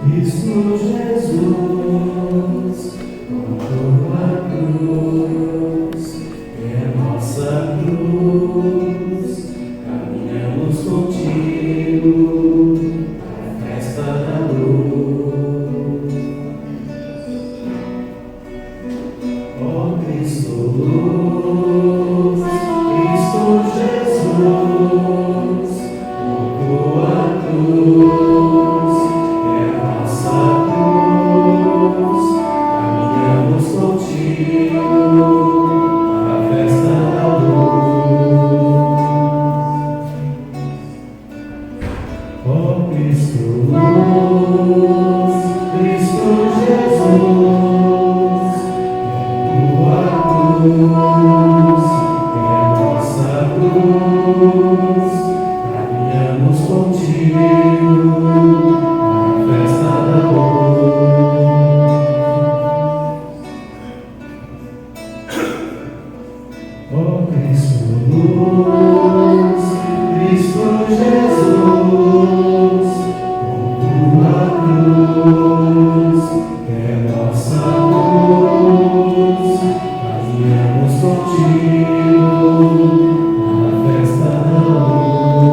Cristo Jesus, com tua cruz, é a nossa cruz, caminhamos contigo, a festa da luz. Ó Cristo luz, Cristo Jesus, com tua cruz, é a nossa cruz, caminhamos contigo, a festa da luz. Ó Cristo luz, Cristo Jesus, tua cruz, é a nossa cruz, caminhamos contigo, a festa da luz. Ó Cristo luz, Cristo Jesus, com tua cruz, é a nossa cruz, caminhamos contigo, a festa da luz.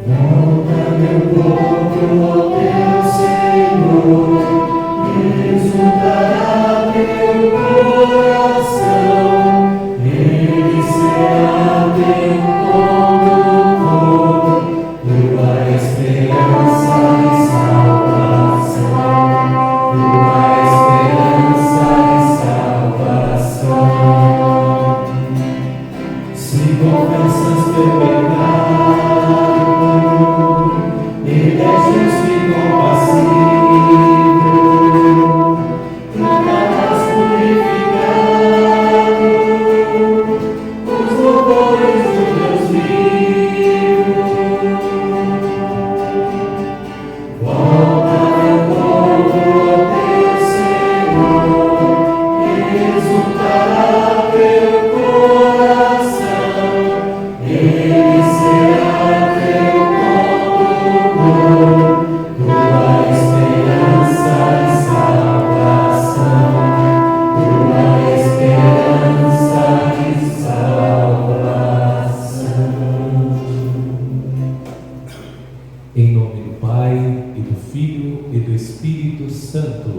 Volta, meu povo, ao teu Senhor, exultará teu coração, Ele será teu condutor, tua esperança e salvação, tua esperança e salvação. Se confessas teu pecado, Ele é justo e compassivo, tornarás purificado os louvores do Deus vivo. Volta, meu povo, ao teu Senhor, exultará teu coração, Ele será teu condutor, tua esperança e salvação, tua esperança e salvação. Em nome do Pai, e do Filho, e do Espírito Santo.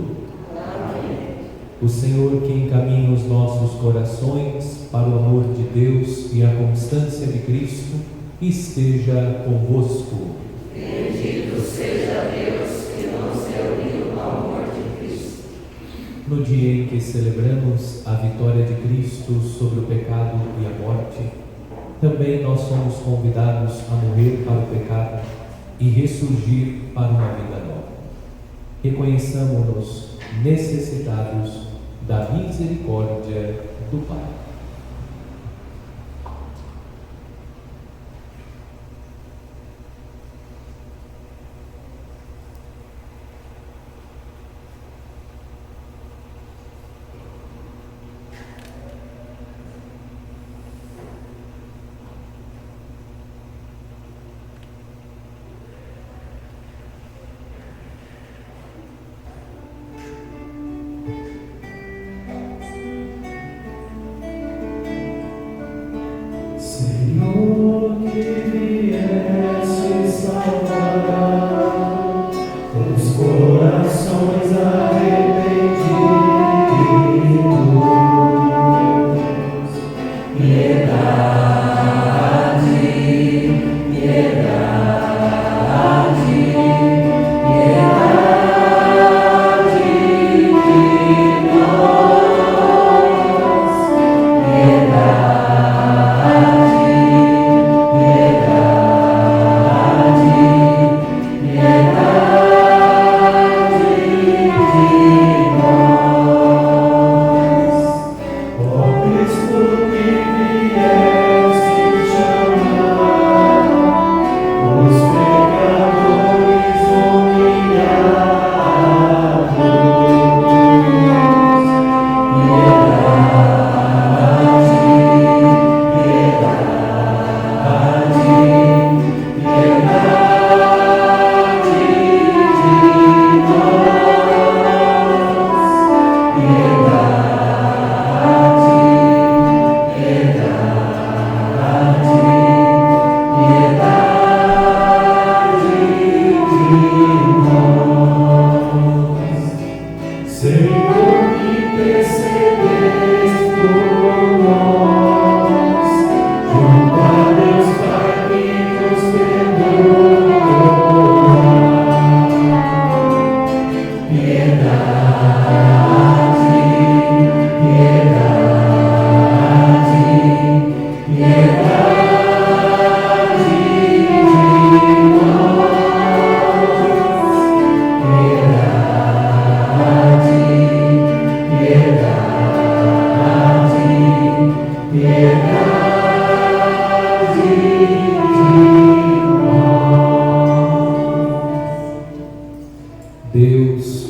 O Senhor que encaminha os nossos corações para o amor de Deus e a constância de Cristo, esteja convosco. Bendito seja Deus que nos reuniu no amor de Cristo. No dia em que celebramos a vitória de Cristo sobre o pecado e a morte, também nós somos convidados a morrer para o pecado e ressurgir para uma vida nova. Reconheçamos-nos necessitados da misericórdia do Pai.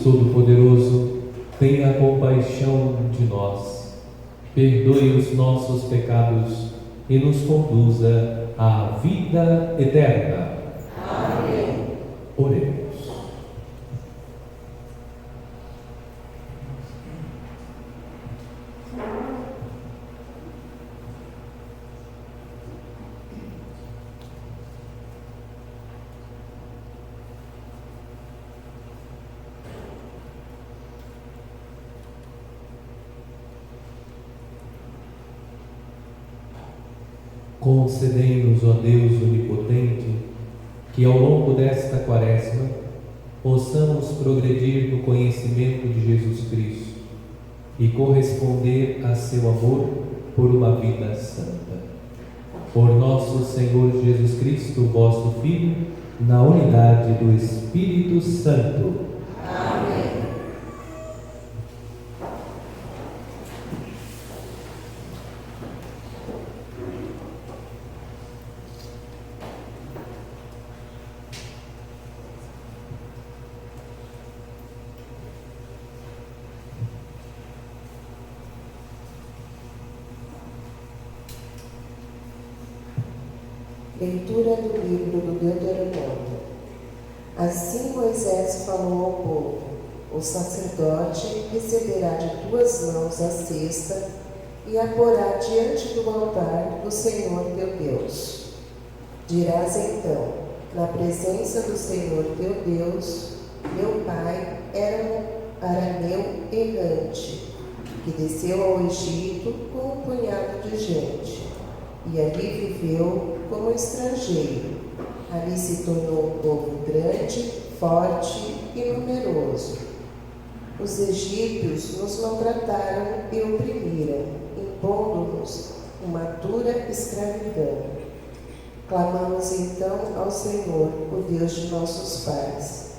Todo-Poderoso, tenha compaixão de nós, perdoe os nossos pecados e nos conduza à vida eterna. Amém. Oremos. Concedei-nos, ó Deus onipotente, que ao longo desta quaresma possamos progredir no conhecimento de Jesus Cristo e corresponder a seu amor por uma vida santa. Por nosso Senhor Jesus Cristo, vosso Filho, na unidade do Espírito Santo. Amém. Leitura do livro do Deuteronômio. Assim Moisés falou ao povo: o sacerdote receberá de tuas mãos a cesta e a porá diante do altar do Senhor teu Deus. Dirás então, na presença do Senhor teu Deus: meu pai era um arameu errante, que desceu ao Egito com um punhado de gente, e ali viveu como estrangeiro. Ali se tornou um povo grande, forte e numeroso. Os egípcios nos maltrataram e oprimiram, impondo-nos uma dura escravidão. Clamamos então ao Senhor, o Deus de nossos pais.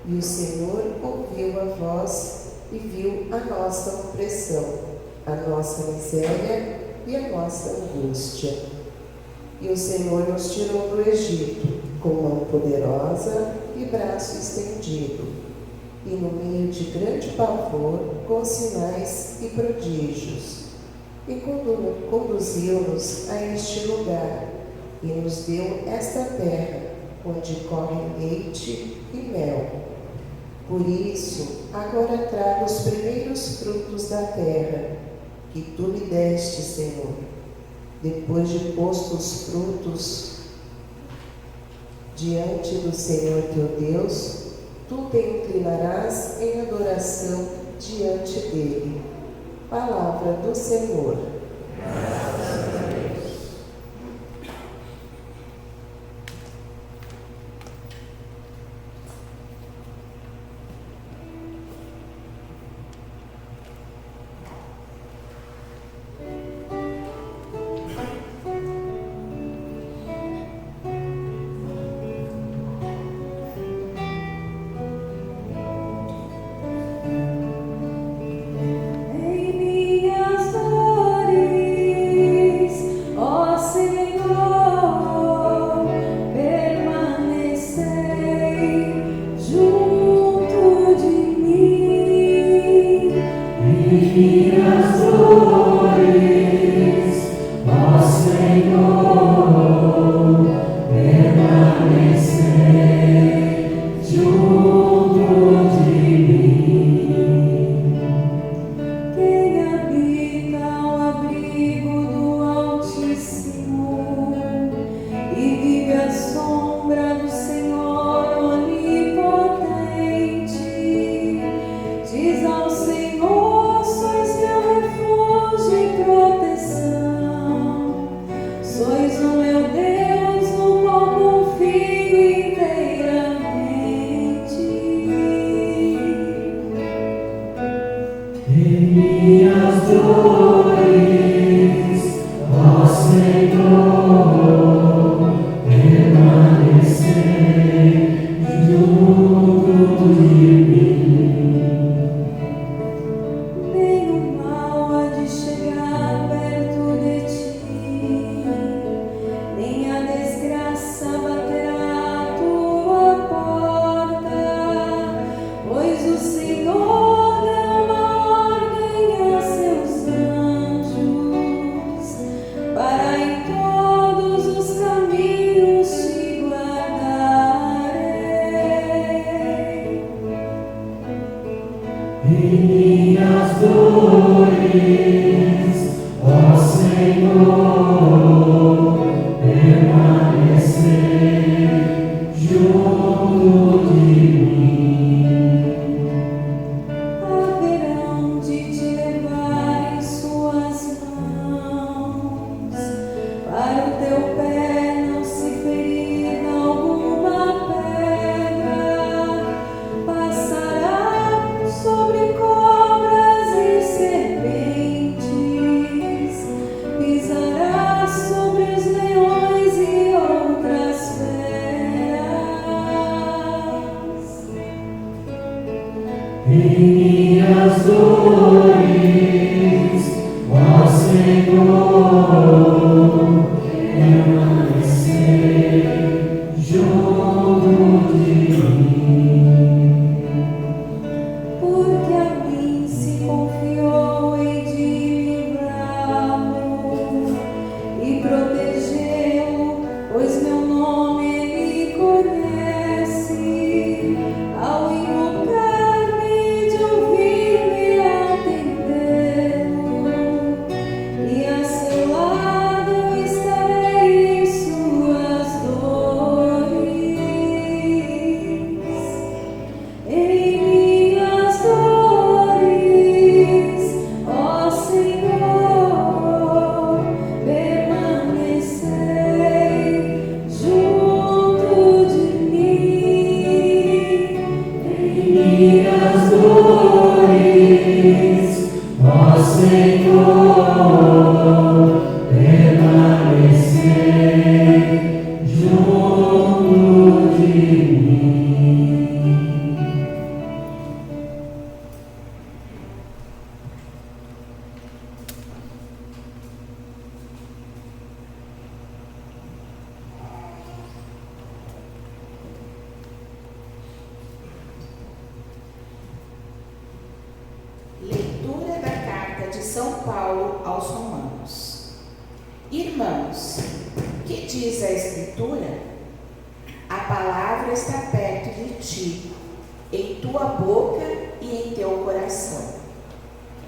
E o Senhor ouviu a voz e viu a nossa opressão, a nossa miséria e a nossa angústia. E o Senhor nos tirou do Egito, com mão poderosa e braço estendido, e no meio de grande pavor, com sinais e prodígios. E conduziu-nos a este lugar, e nos deu esta terra, onde corre leite e mel. Por isso, agora trago os primeiros frutos da terra, que tu lhe deste, Senhor. Depois de posto os frutos diante do Senhor teu Deus, tu te inclinarás em adoração diante dele. Palavra do Senhor. Graças a Deus. Em minhas dores em minhas dores, ó Senhor, permanecer junto de mim. Haverão de te levar em suas mãos, para o teu pé não se ferir alguma pedra. Passará sobre cobras e serpentes, pisará sobre os leões e outras feras. Em minhas dores, ó Senhor, permanecer junto de mim. Porque a mim se confiou em de livrá-lo e protegê-lo, pois meu nome ele conhece. Ao invocar-me, de ouvir-me atendê-lo, e a seu lado estarei em suas dores. Em minhas dores, ó Senhor, permanecei junto de mim. Em minhas dores, ó Senhor, permanecer junto de mim. Leitura da carta de São Paulo aos Romanos. Irmãos, que diz a Escritura? A palavra está perto de ti, em tua boca e em teu coração.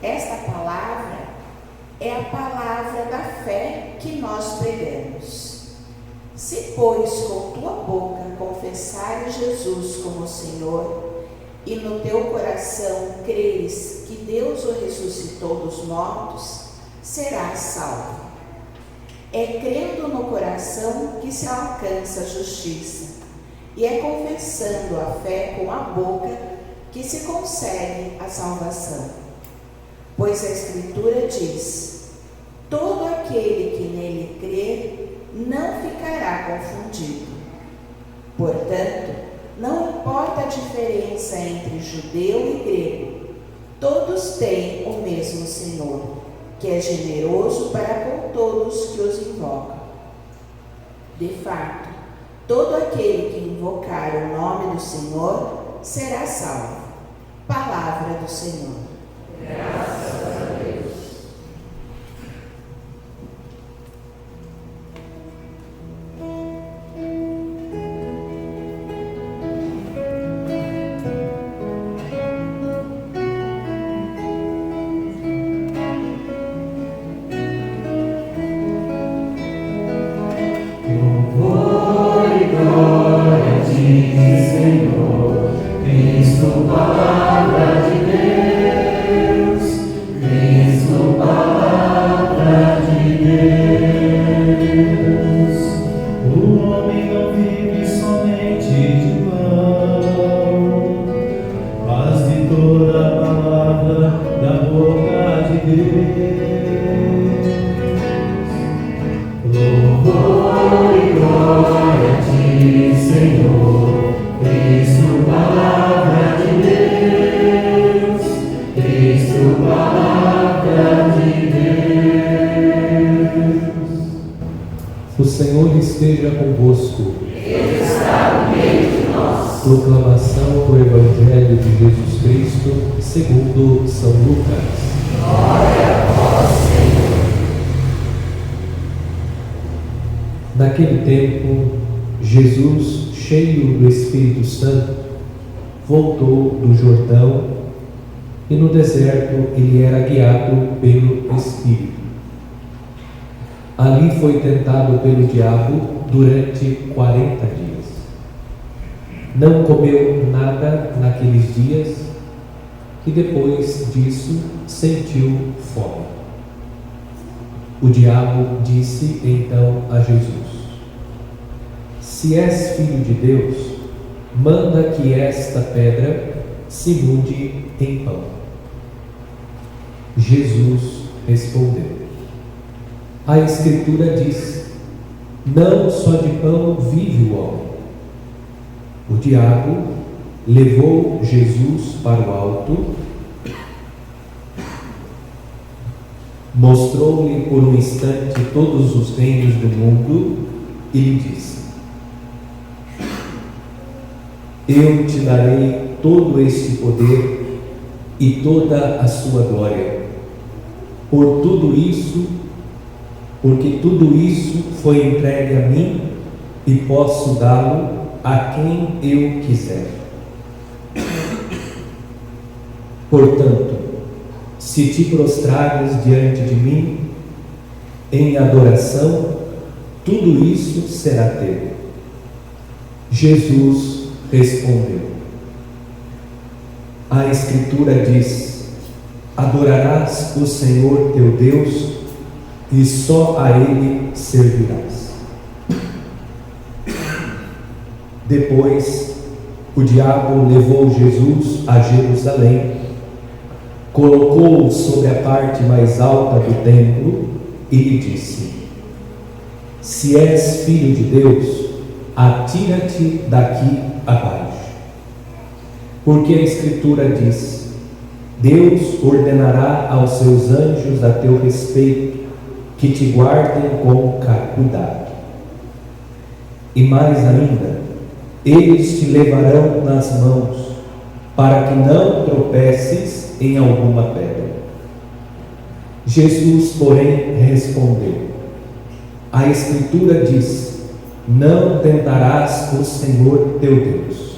Esta palavra é a palavra da fé que nós pregamos. Se, pois, com tua boca confessares Jesus como Senhor, e no teu coração creres que Deus o ressuscitou dos mortos, serás salvo. É crendo no coração que se alcança a justiça, e é confessando a fé com a boca que se consegue a salvação. Pois a Escritura diz: todo aquele que nele crê não ficará confundido. Portanto, não importa a diferença entre judeu e grego, todos têm o mesmo Senhor, que é generoso para com todos que os invocam. De fato, todo aquele que invocar o nome do Senhor será salvo. Palavra do Senhor. Graças a Deus. Louvor e glória a ti, Senhor, Cristo, palavra de Deus, Cristo, palavra de Deus. O homem não vive somente de pão, mas de toda a palavra da boca de Deus. Louvor e glória a ti, Senhor, Cristo, palavra de Deus, Cristo, palavra de Deus. O Senhor esteja convosco. Ele está no meio de nós. Proclamação do Evangelho de Jesus Cristo segundo São Lucas. Glória a vós, Senhor. Naquele tempo, Jesus, cheio do Espírito Santo, voltou do Jordão e no deserto ele era guiado pelo Espírito. Ali foi tentado pelo diabo durante 40 dias. Não comeu nada naqueles dias e depois disso sentiu fome. O diabo disse então a Jesus: se és filho de Deus, manda que esta pedra se mude em pão. Jesus respondeu: a Escritura diz: não só de pão vive o homem. O diabo levou Jesus para o alto, mostrou-lhe por um instante todos os reinos do mundo e lhe disse: eu te darei todo este poder e toda a sua glória, porque tudo isso foi entregue a mim e posso dá-lo a quem eu quiser. Portanto, se te prostrares diante de mim em adoração, tudo isso será teu. Jesus respondeu: a Escritura diz: adorarás o Senhor teu Deus e só a Ele servirás. Depois, o diabo levou Jesus a Jerusalém, colocou-o sobre a parte mais alta do templo e lhe disse: se és filho de Deus, atira-te daqui abaixo. Porque a Escritura diz: Deus ordenará aos seus anjos a teu respeito, que te guardem com cuidado. E mais ainda, eles te levarão nas mãos, para que não tropeces em alguma pedra. Jesus, porém, respondeu: a Escritura diz: não tentarás o Senhor teu Deus.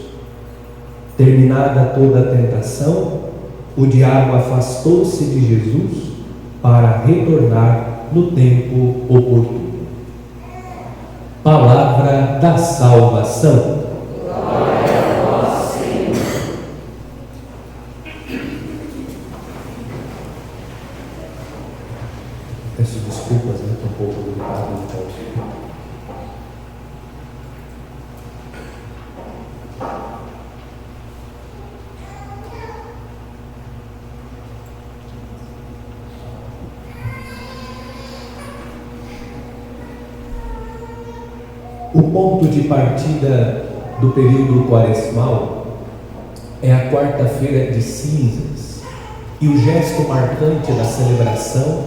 Terminada toda a tentação, o diabo afastou-se de Jesus para retornar no tempo oportuno. Palavra da salvação. Glória a vós, Senhor. Peço desculpas, estou um pouco gripado, então. O ponto de partida do período quaresmal é a quarta-feira de cinzas, e o gesto marcante da celebração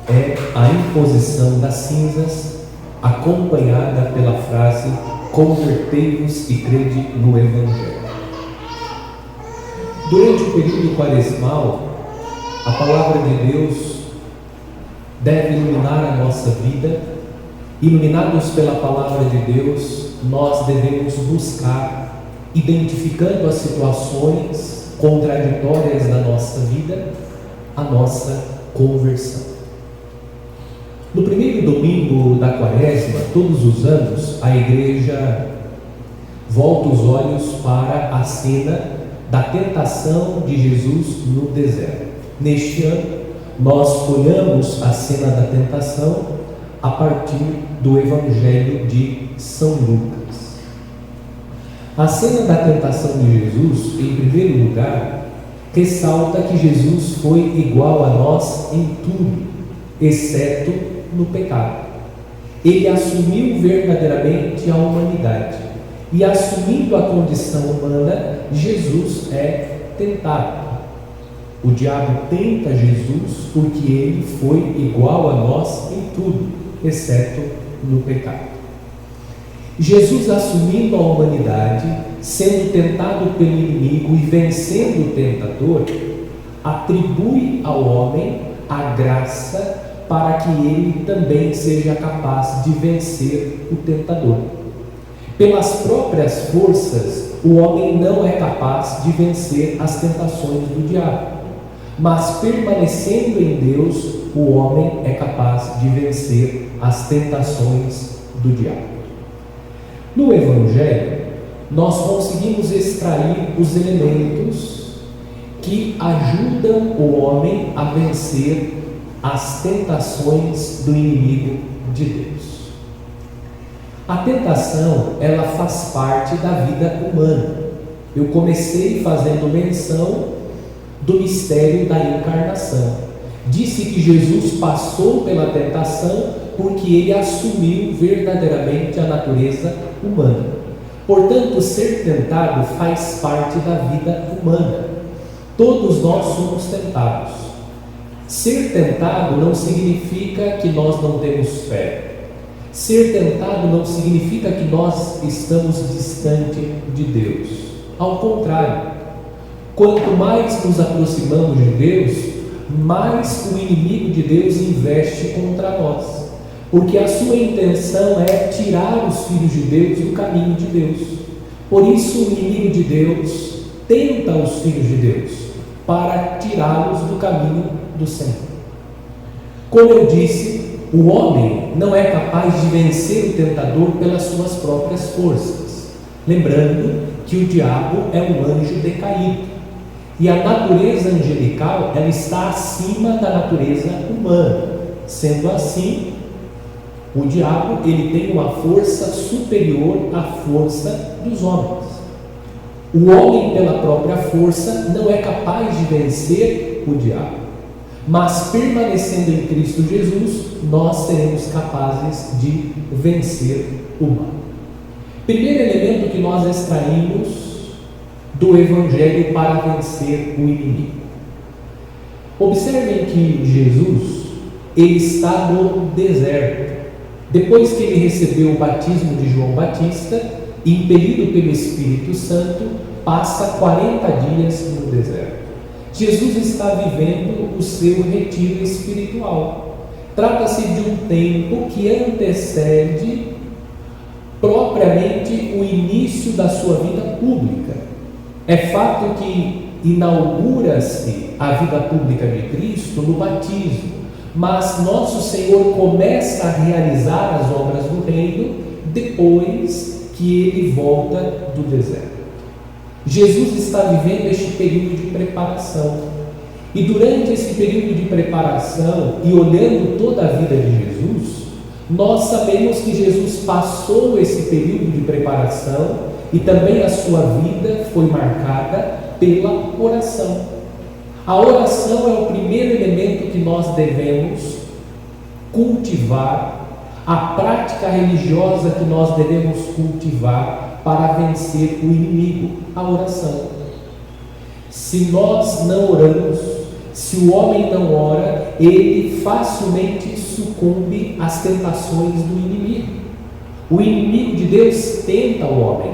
é a imposição das cinzas, acompanhada pela frase: convertei-vos e crede no Evangelho. Durante o período quaresmal, a palavra de Deus deve iluminar a nossa vida. Iluminados pela palavra de Deus, nós devemos buscar, identificando as situações contraditórias da nossa vida, a nossa conversão. No primeiro domingo da Quaresma, todos os anos, a igreja volta os olhos para a cena da tentação de Jesus no deserto. Neste ano, nós olhamos a cena da tentação a partir do Evangelho de São Lucas. A cena da tentação de Jesus, em primeiro lugar, ressalta que Jesus foi igual a nós em tudo, exceto no pecado. Ele assumiu verdadeiramente a humanidade, e assumindo a condição humana, Jesus é tentado. O diabo tenta Jesus porque ele foi igual a nós em tudo, exceto no pecado. Jesus, assumindo a humanidade, sendo tentado pelo inimigo e vencendo o tentador, atribui ao homem a graça para que ele também seja capaz de vencer o tentador. Pelas próprias forças, o homem não é capaz de vencer as tentações do diabo. mas permanecendo em Deus, o homem é capaz de vencer as tentações do diabo. No Evangelho, nós conseguimos extrair os elementos que ajudam o homem a vencer as tentações do inimigo de Deus. A tentação, ela faz parte da vida humana. Eu comecei fazendo menção do mistério da encarnação. Disse que Jesus passou pela tentação porque ele assumiu verdadeiramente a natureza humana. Portanto, ser tentado faz parte da vida humana. Todos nós somos tentados. Ser tentado não significa que nós não temos fé. Ser tentado não significa que nós estamos distante de Deus. Ao contrário, quanto mais nos aproximamos de Deus, mais o inimigo de Deus investe contra nós. Porque a sua intenção é tirar os filhos de Deus do caminho de Deus. Por isso o inimigo de Deus tenta os filhos de Deus, para tirá-los do caminho do Senhor. Como eu disse, o homem não é capaz de vencer o tentador pelas suas próprias forças. Lembrando que o diabo é um anjo decaído. E a natureza angelical, ela está acima da natureza humana. Sendo assim, o diabo, ele tem uma força superior à força dos homens. O homem, pela própria força, não é capaz de vencer o diabo. Mas permanecendo em Cristo Jesus, nós seremos capazes de vencer o mal. Primeiro elemento que nós extraímos do Evangelho para vencer o inimigo. Observem que Jesus, ele está no deserto. Depois que ele recebeu o batismo de João Batista, impelido pelo Espírito Santo, passa 40 dias no deserto. Jesus está vivendo o seu retiro espiritual. Trata-se de um tempo que antecede propriamente o início da sua vida pública. É fato que inaugura-se a vida pública de Cristo no batismo, mas nosso Senhor começa a realizar as obras do reino depois que ele volta do deserto. Jesus está vivendo este período de preparação. E durante esse período de preparação, e olhando toda a vida de Jesus, nós sabemos que Jesus passou esse período de preparação e também a sua vida foi marcada pela oração. A oração é o primeiro elemento que nós devemos cultivar, a prática religiosa que nós devemos cultivar para vencer o inimigo, a oração. Se nós não oramos, se o homem não ora, ele facilmente sucumbe às tentações do inimigo. O inimigo de Deus tenta o homem,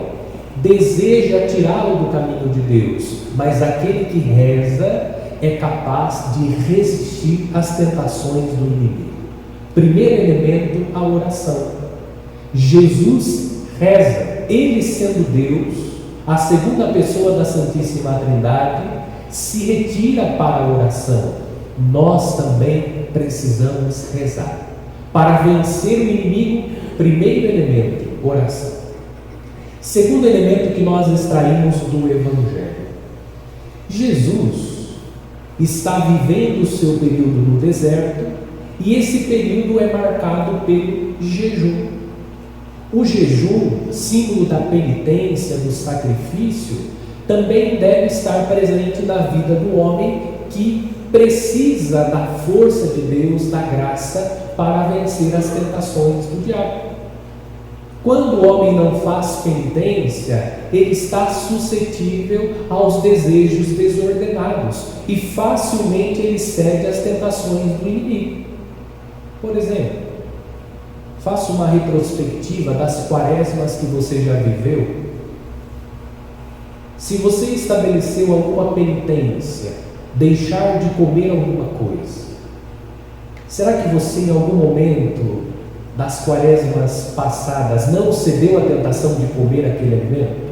deseja tirá-lo do caminho de Deus, mas aquele que reza é capaz de resistir às tentações do inimigo. Primeiro elemento, a oração. Jesus reza, ele sendo Deus, a segunda pessoa da Santíssima Trindade, se retira para a oração. Nós também precisamos rezar. Para vencer o inimigo, primeiro elemento, oração. Segundo elemento que nós extraímos do Evangelho. Jesus está vivendo o seu período no deserto e esse período é marcado pelo jejum. O jejum, símbolo da penitência, do sacrifício, também deve estar presente na vida do homem que precisa da força de Deus, da graça, para vencer as tentações do diabo. Quando o homem não faz penitência, ele está suscetível aos desejos desordenados e facilmente ele cede às tentações do inimigo. Por exemplo, faça uma retrospectiva das quaresmas que você já viveu. Se você estabeleceu alguma penitência, deixar de comer alguma coisa, será que você em algum momento das quaresmas passadas não cedeu à tentação de comer aquele alimento?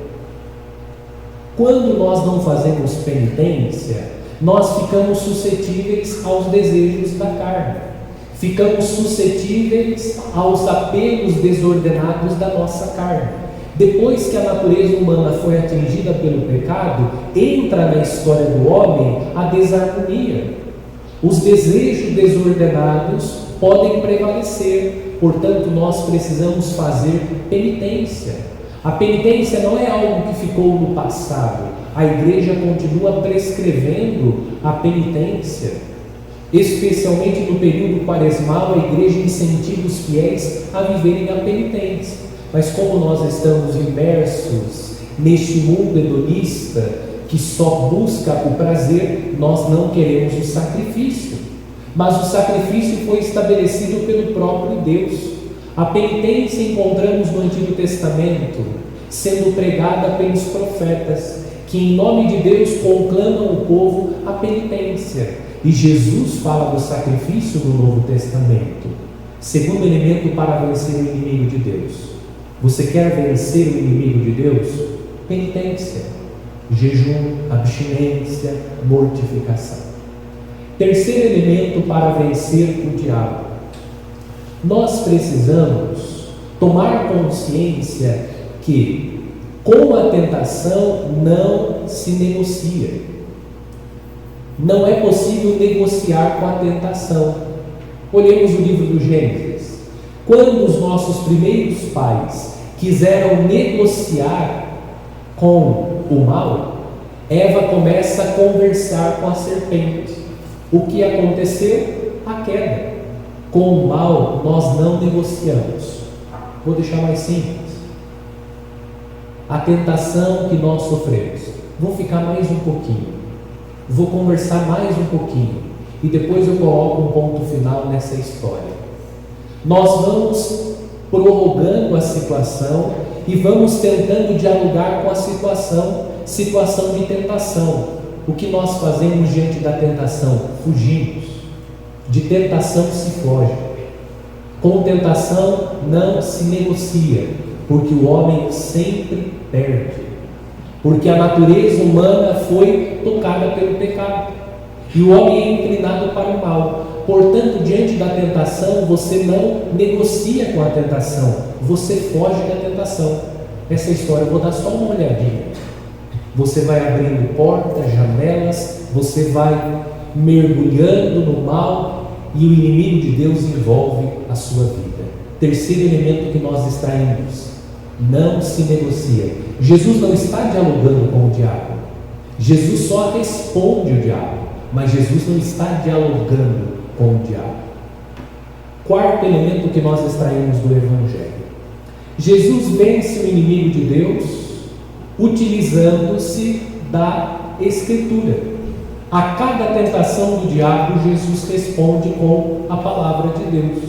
Quando nós não fazemos penitência, nós ficamos suscetíveis aos desejos da carne, ficamos suscetíveis aos apelos desordenados da nossa carne. Depois que a natureza humana foi atingida pelo pecado, entra na história do homem a desarmonia. Os desejos desordenados podem prevalecer, portanto, nós precisamos fazer penitência. A penitência não é algo que ficou no passado, a igreja continua prescrevendo a penitência. Especialmente no período quaresmal, a igreja incentiva os fiéis a viverem a penitência. Mas como nós estamos imersos neste mundo hedonista que só busca o prazer, nós não queremos o sacrifício. Mas o sacrifício foi estabelecido pelo próprio Deus. A penitência encontramos no Antigo Testamento, sendo pregada pelos profetas, que em nome de Deus conclamam o povo à penitência. E Jesus fala do sacrifício no Novo Testamento. Segundo elemento para vencer o inimigo de Deus. Você quer vencer o inimigo de Deus? Penitência, jejum, abstinência, mortificação. Terceiro elemento para vencer o diabo. Nós precisamos tomar consciência que com a tentação não se negocia. Não é possível negociar com a tentação. Olhemos o livro do Gênesis. Quando os nossos primeiros pais quiseram negociar com o mal, Eva começa a conversar com a serpente. O que aconteceu? A queda. Com o mal nós não negociamos. Vou deixar mais simples. A tentação que nós sofremos. Vou ficar mais um pouquinho. Vou conversar mais um pouquinho. E depois eu coloco um ponto final nessa história. Nós vamos prorrogando a situação e vamos tentando dialogar com a situação de tentação. O que nós fazemos diante da tentação? Fugimos. De tentação se foge. Com tentação não se negocia, porque o homem sempre perde. Porque a natureza humana foi tocada pelo pecado e o homem é inclinado para o mal. Portanto, diante da tentação, você não negocia com a tentação, você foge da tentação. Essa história eu vou dar só uma olhadinha. Você vai abrindo portas, janelas, você vai mergulhando no mal e o inimigo de Deus envolve a sua vida. Terceiro elemento que nós extraímos: não se negocia. Jesus não está dialogando com o diabo. Jesus só responde o diabo, mas Jesus não está dialogando com o diabo. Quarto elemento que nós extraímos do Evangelho: Jesus vence o inimigo de Deus utilizando-se da Escritura. A cada tentação do diabo, Jesus responde com a palavra de Deus.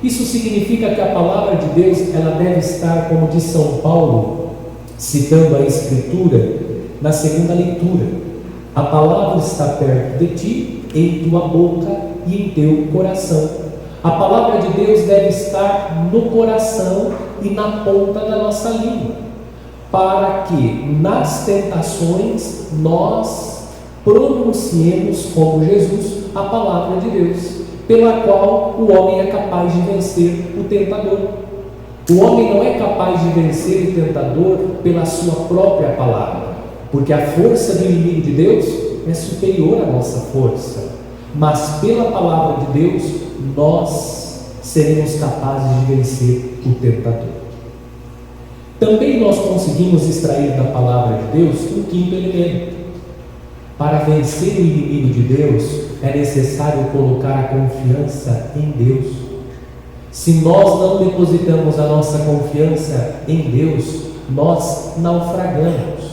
Isso significa que a palavra de Deus, ela deve estar, como diz São Paulo, citando a Escritura, na segunda leitura. A palavra está perto de ti, em tua boca e em teu coração. A palavra de Deus deve estar no coração e na ponta da nossa língua, para que nas tentações nós pronunciemos como Jesus a palavra de Deus, pela qual o homem é capaz de vencer o tentador. O homem não é capaz de vencer o tentador pela sua própria palavra, porque a força do inimigo de Deus é superior à nossa força, mas pela palavra de Deus nós seremos capazes de vencer o tentador. Também nós conseguimos extrair da palavra de Deus um quinto elemento. Para vencer o inimigo de Deus é necessário colocar a confiança em Deus. Se nós não depositamos a nossa confiança em Deus, nós naufragamos.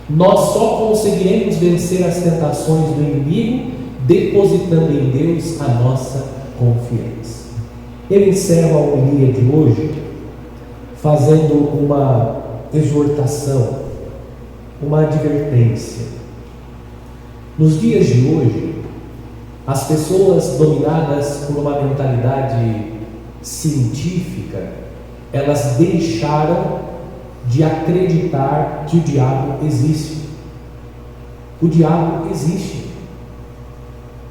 Nós só conseguiremos vencer as tentações do inimigo depositando em Deus a nossa confiança. Eu encerro a homilia de hoje fazendo uma exortação, uma advertência. Nos dias de hoje, as pessoas dominadas por uma mentalidade científica, elas deixaram de acreditar que o diabo existe. O diabo existe.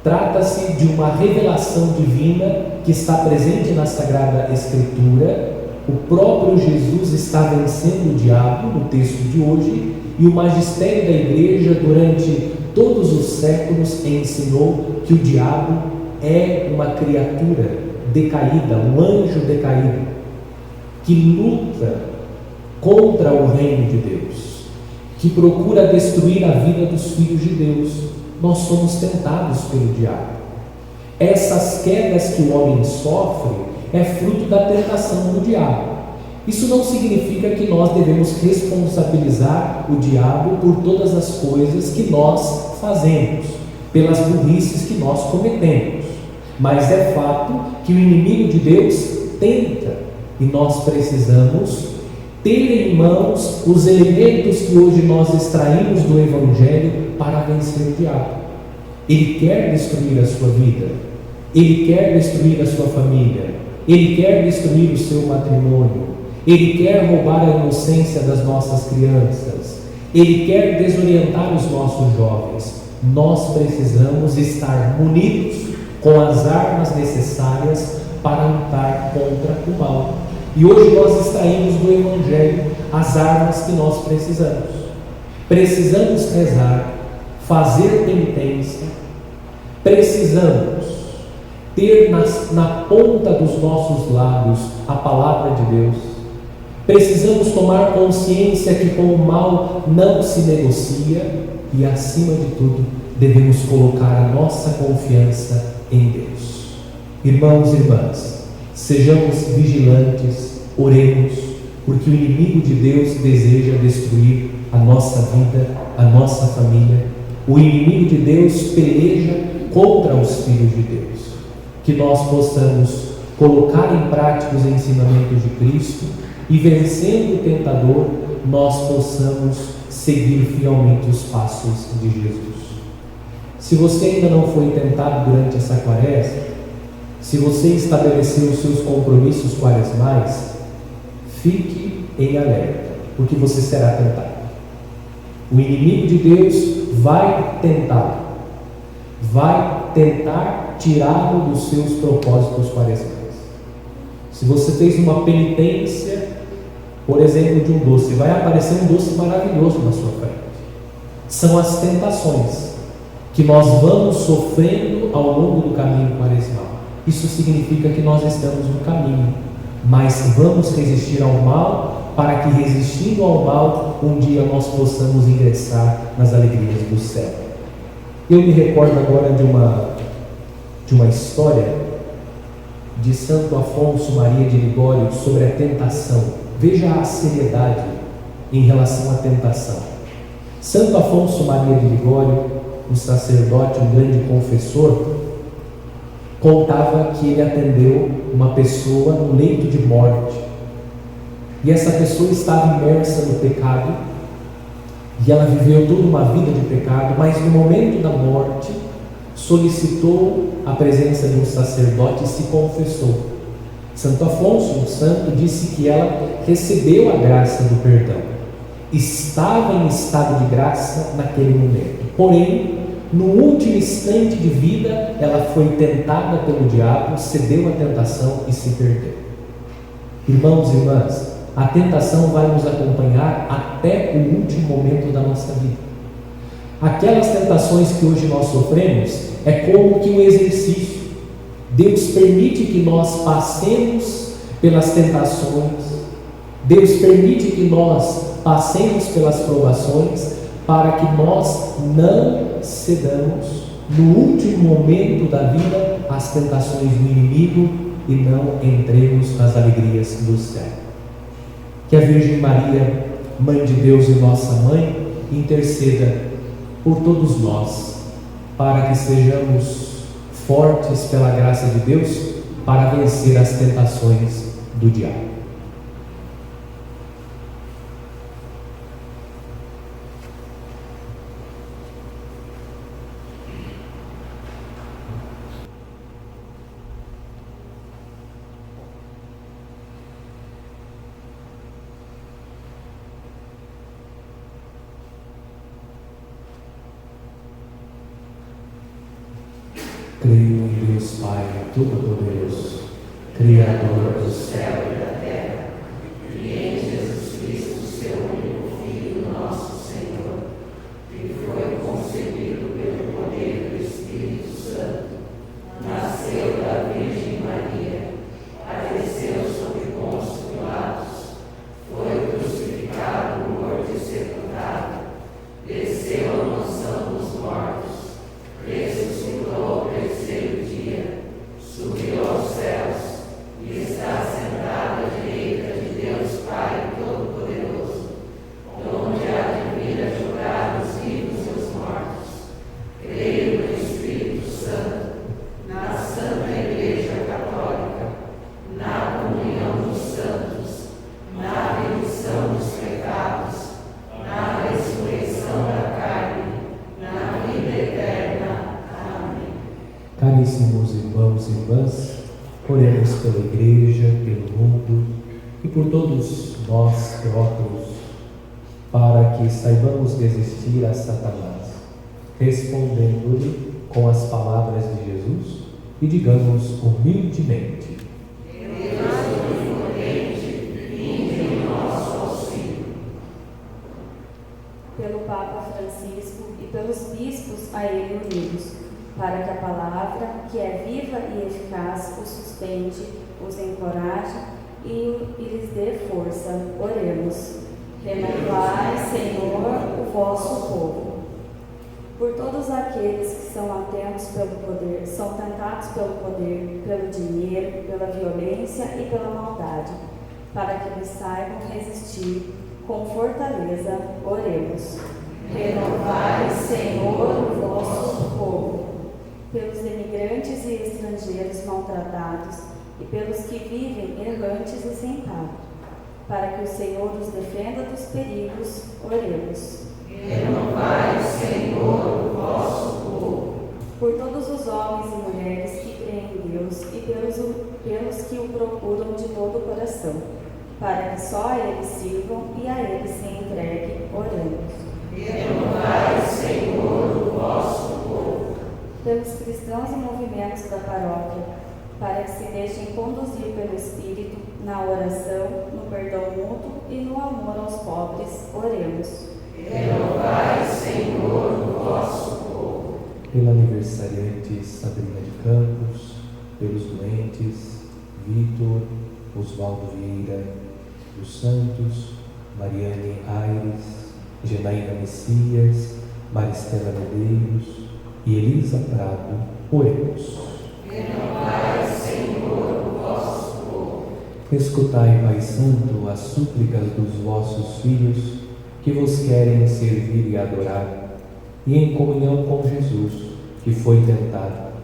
Trata-se de uma revelação divina que está presente na Sagrada Escritura. O próprio Jesus está vencendo o diabo, no texto de hoje, e o magistério da Igreja, durante todos os séculos, ensinou que o diabo é uma criatura decaída, um anjo decaído, que luta contra o reino de Deus, que procura destruir a vida dos filhos de Deus. Nós somos tentados pelo diabo. Essas quedas que o homem sofre é fruto da tentação do diabo. Isso não significa que nós devemos responsabilizar o diabo por todas as coisas que nós fazemos, pelas burrices que nós cometemos. Mas é fato que o inimigo de Deus tenta, e nós precisamos ter em mãos os elementos que hoje nós extraímos do Evangelho para vencer o diabo. Ele quer destruir a sua vida, ele quer destruir a sua família, ele quer destruir o seu matrimônio, ele quer roubar a inocência das nossas crianças, ele quer desorientar os nossos jovens. Nós precisamos estar munidos com as armas necessárias para lutar contra o mal. E hoje nós extraímos do Evangelho as armas que nós precisamos. Precisamos rezar, fazer penitência, precisamos ter na ponta dos nossos lábios a palavra de Deus. Precisamos tomar consciência que com o mal não se negocia e, acima de tudo, devemos colocar a nossa confiança em Deus. Irmãos e irmãs, sejamos vigilantes, oremos, porque o inimigo de Deus deseja destruir a nossa vida, a nossa família. O inimigo de Deus peleja contra os filhos de Deus. Que nós possamos colocar em prática os ensinamentos de Cristo e, vencendo o tentador, nós possamos seguir fielmente os passos de Jesus. Se você ainda não foi tentado durante essa quaresma, se você estabeleceu os seus compromissos quaresmais, fique em alerta, porque você será tentado. O inimigo de Deus vai tentá-lo, vai tentar tirá-lo dos seus propósitos quaresmais. Se você fez uma penitência, por exemplo, de um doce, vai aparecer um doce maravilhoso na sua frente. São as tentações que nós vamos sofrendo ao longo do caminho quaresmal. Isso significa que nós estamos no caminho, mas vamos resistir ao mal, para que, resistindo ao mal, um dia nós possamos ingressar nas alegrias do céu. Eu me recordo agora de uma história de Santo Afonso Maria de Ligório sobre a tentação. Veja a seriedade em relação à tentação. Santo Afonso Maria de Ligório, um sacerdote, um grande confessor, contava que ele atendeu uma pessoa no leito de morte, e essa pessoa estava imersa no pecado, e ela viveu toda uma vida de pecado, mas no momento da morte solicitou a presença de um sacerdote e se confessou. Santo Afonso, um santo, disse que ela recebeu a graça do perdão, estava em estado de graça naquele momento, porém no último instante de vida ela foi tentada pelo diabo, cedeu à tentação e se perdeu. Irmãos e irmãs, a tentação vai nos acompanhar até o último momento da nossa vida. Aquelas tentações que hoje nós sofremos é como que um exercício. Deus permite que nós passemos pelas tentações, Deus permite que nós passemos pelas provações, para que nós não cedamos no último momento da vida às tentações do inimigo e não entremos nas alegrias do céu. Que a Virgem Maria, Mãe de Deus e nossa Mãe, interceda por todos nós, para que sejamos fortes pela graça de Deus para vencer as tentações do diabo. Creio em Deus Pai Todo-Poderoso, Criador do céu e da terra, e em Jesus Cristo, seu único Filho, nosso Senhor, que foi concebido pelo poder do Espírito Santo, nasceu da Virgem Maria, padeceu sob Pôncio Pilatos, foi crucificado, morto e sepultado, desceu à mansão dos mortos, ressuscitou ao terceiro dia, subiu aos céus e está sentado à direita de Deus Pai Todo-Poderoso, onde há de vir a julgar os vivos e os mortos. Creio no Espírito Santo, na Santa Igreja Católica, na comunhão dos santos, na remissão dos pecados, na ressurreição da carne, na vida eterna. Amém. Caríssimos irmãos e irmãs, oremos pela Igreja, pelo mundo e por todos nós próprios, para que saibamos resistir a Satanás, respondendo-lhe com as palavras de Jesus e digamos humildemente: Pelo Papa Francisco e pelos bispos a ele unidos, para que a palavra, que é viva e eficaz, os sustente, os encoraje e lhes dê força. Oremos. Renovai, Senhor, o vosso povo. Por todos aqueles que são atentos pelo poder, são tentados pelo poder, pelo dinheiro, pela violência e pela maldade, para que eles saibam resistir com fortaleza. Oremos. Renovai, Senhor, o vosso povo. Pelos imigrantes e estrangeiros maltratados e pelos que vivem errantes e sem pátria, para que o Senhor os defenda dos perigos. Oremos. Renovai, Senhor, o vosso povo. Por todos os homens e mulheres que creem em Deus e pelos que o procuram de todo o coração, para que só a Ele sirvam e a Ele se entreguem. Oremos. Renovai, Senhor, o vosso povo. Pelos cristãos e movimentos da paróquia, para que se deixem conduzir pelo Espírito na oração, no perdão mútuo e no amor aos pobres. Oremos. Renovai, Senhor, o vosso povo. Pela aniversariante Sabrina de Campos, pelos doentes Vitor, Oswaldo Vieira dos Santos, Mariane Aires, Genaína Messias, Maristela Medeiros e Elisa Prado. Oremos. Renovai, Senhor, o vosso povo. Escutai, Pai Santo, as súplicas dos vossos filhos, que vos querem servir e adorar, e em comunhão com Jesus, que foi tentado.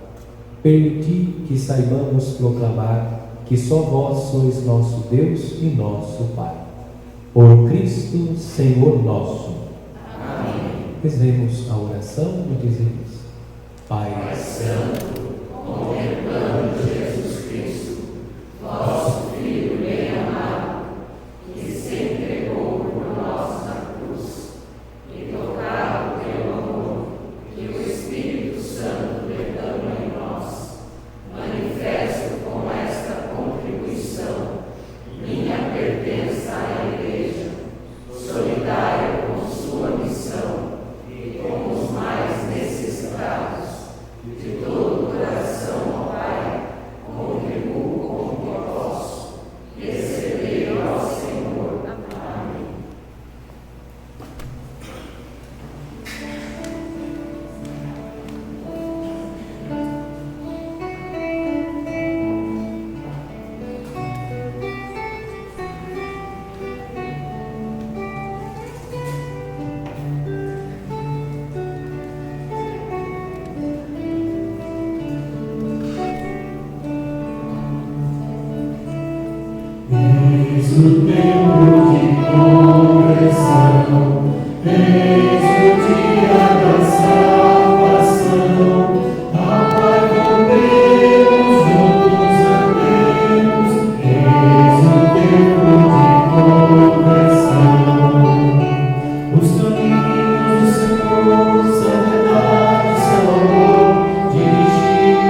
Permiti que saibamos proclamar que só vós sois nosso Deus e nosso Pai. Por Cristo, Senhor nosso. Amém. Rezemos a oração e dizemos: Pai Santo, contemplando Jesus Cristo, vosso Filho bem amado, que se entregou por nós na cruz, e tocado pelo amor que o Espírito Santo derrama em nós, manifesto com esta contribuição minha pertença à Igreja, solidária com sua missão e com os mais necessitados. De todo o coração, ó Pai, contribuo com o que posso. Recebei, ó Senhor. Amém. Eis o tempo de conversão, eis o dia da salvação. Ao Pai volvemos, juntos andemos, eis o tempo de conversão. Os caminhos do Senhor são verdade, seu amor, dirigidos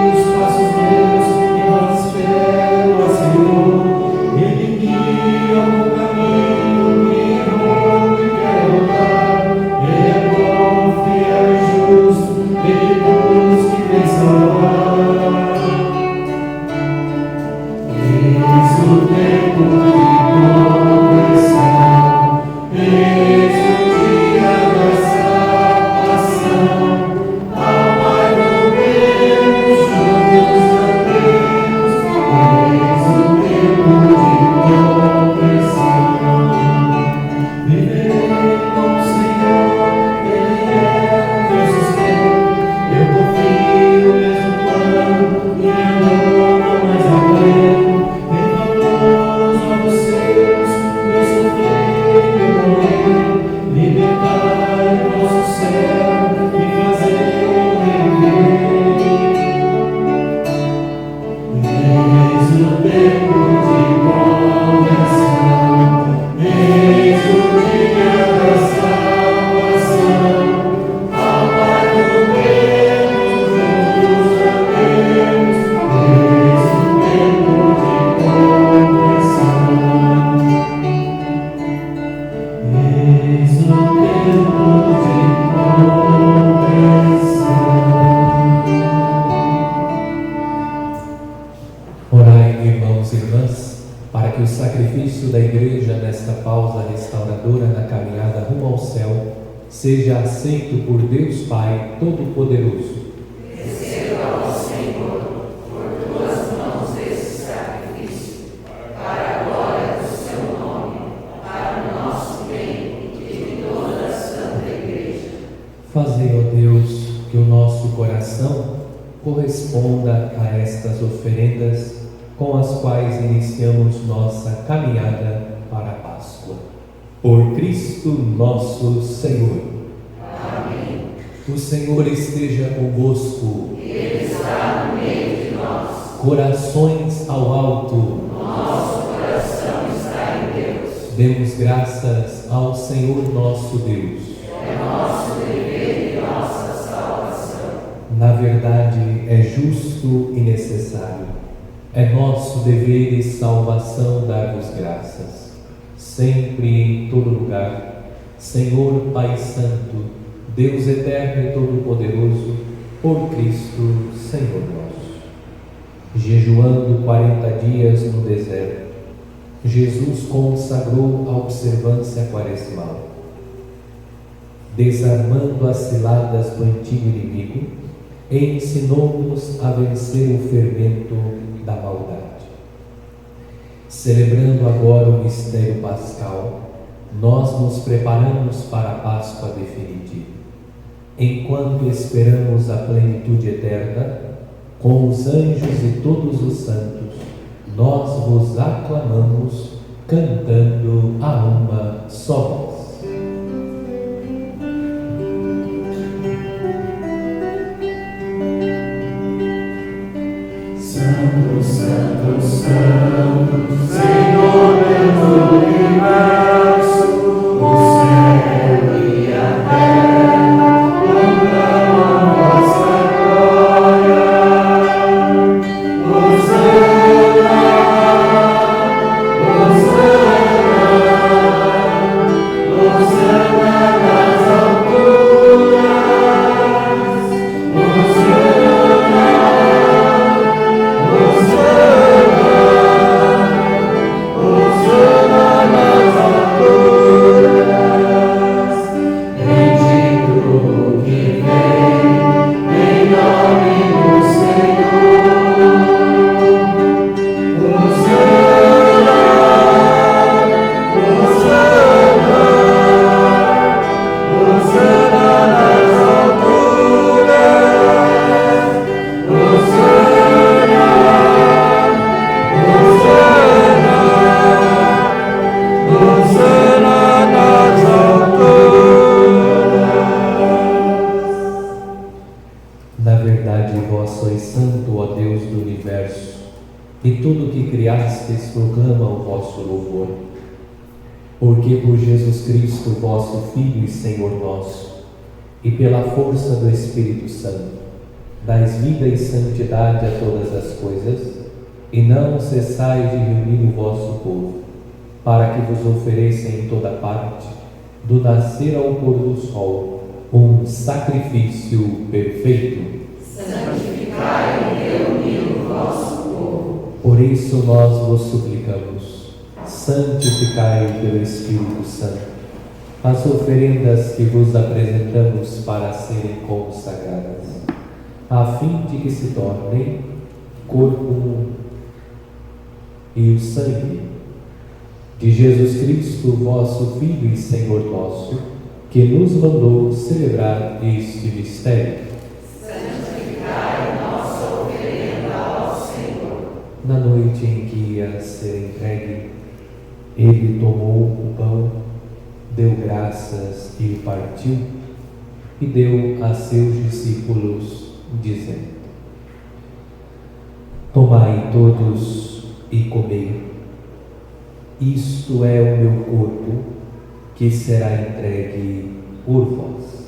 seja aceito por Deus Pai Todo-Poderoso. Receba, ó Senhor, por tuas mãos esse sacrifício, para a glória do seu nome, para o nosso bem e de toda a Santa Igreja. Fazei, ó Deus, que o nosso coração corresponda a estas oferendas com as quais iniciamos nossa caminhada para a Páscoa. Por Cristo nosso Senhor. Amém. O Senhor esteja convosco. Ele está no meio de nós. Corações ao alto. Nosso coração está em Deus. Demos graças ao Senhor nosso Deus. É nosso dever e nossa salvação. Na verdade, é justo e necessário. É nosso dever e salvação dar-vos graças, sempre e em todo lugar, Senhor Pai Santo, Deus eterno e todo-poderoso, por Cristo, Senhor nosso. Jejuando 40 dias no deserto, Jesus consagrou a observância quaresmal. Desarmando as ciladas do antigo inimigo, ensinou-nos a vencer o fermento da maldade. Celebrando agora o mistério pascal, nós nos preparamos para a Páscoa definitiva. Enquanto esperamos a plenitude eterna, com os anjos e todos os santos, nós vos aclamamos, cantando a uma só voz. Santo, Santo, Santo, Senhor do universo, o céu e a terra proclamam vossa glória. Hosana, Hosana, Hosana nas alturas. Na verdade, vós sois santo, ó Deus do universo, e tudo o que criastes proclama o vosso louvor. Porque por Jesus Cristo, vosso Filho e Senhor nosso, e pela força do Espírito Santo, dais vida e santidade a todas as coisas, e não cessais de reunir o vosso povo, para que vos ofereça em toda parte, do nascer ao pôr do sol, um sacrifício perfeito. Santificai e reuni o vosso povo. Por isso nós vos suplicamos, santificai pelo Espírito Santo as oferendas que vos apresentamos para serem consagradas, a fim de que se tornem corpo e o sangue de Jesus Cristo, vosso Filho e Senhor nosso, que nos mandou celebrar este mistério. Santificai nossa oferenda ao Senhor. Na noite em que ia ser entregue, ele tomou o pão, deu graças e o partiu, e deu a seus discípulos, dizendo: Tomai todos e comei, isto é o meu corpo, que será entregue por vós.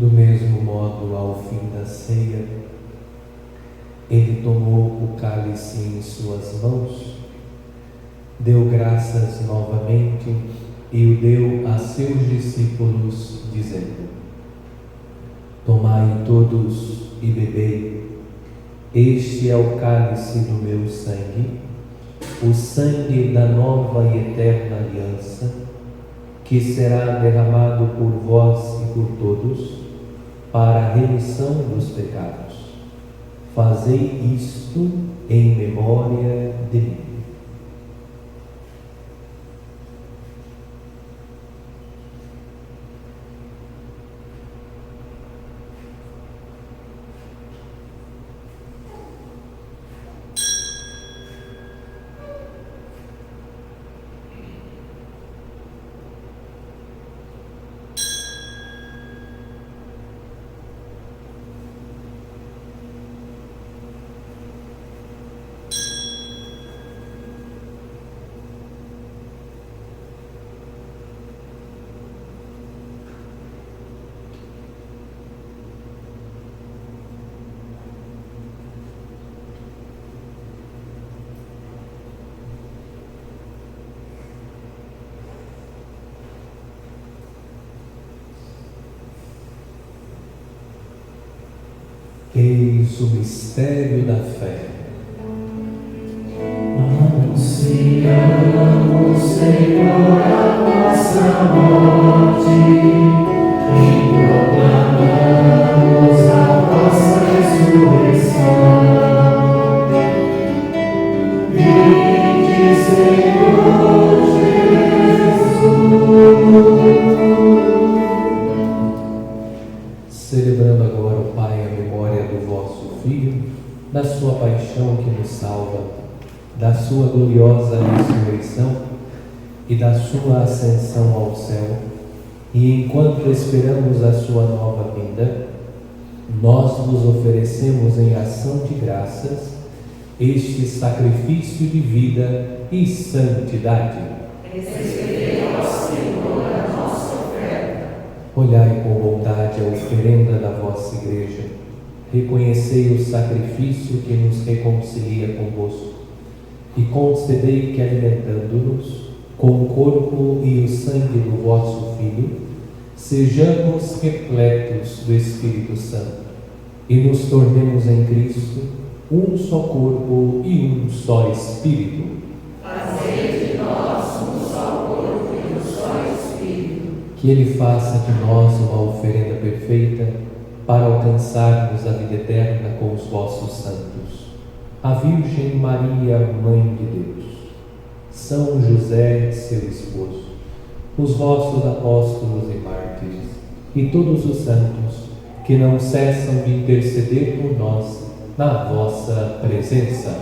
Do mesmo modo, ao fim da ceia, ele tomou o cálice em suas mãos, deu graças novamente e o deu a seus discípulos, dizendo: Tomai todos e bebei, este é o cálice do meu sangue, o sangue da nova e eterna aliança, que será derramado por vós e por todos, para a remissão dos pecados. Fazei isto em memória de mim. Eis o mistério da fé. Anunciamos, Senhor, a vossa morte e proclamamos a vossa ressurreição. Vinde, Senhor Jesus. Celebrando agora, o Pai, a memória do vosso Filho, da sua paixão que nos salva, da sua gloriosa ressurreição e da sua ascensão ao céu, e enquanto esperamos a sua nova vinda, nós vos oferecemos em ação de graças este sacrifício de vida e santidade. Recebei, ó Senhor, a nossa oferta. Olhai com bondade a oferenda da vossa Igreja, reconhecei o sacrifício que nos reconcilia convosco, e concedei que, alimentando-nos com o corpo e o sangue do vosso Filho, sejamos repletos do Espírito Santo e nos tornemos em Cristo um só corpo e um só Espírito. Fazei de nós um só corpo e um só Espírito. Que Ele faça de nós uma oferenda perfeita para alcançarmos a vida eterna com os vossos santos. A Virgem Maria, Mãe de Deus, São José, seu esposo, os vossos apóstolos e mártires, e todos os santos que não cessam de interceder por nós na vossa presença.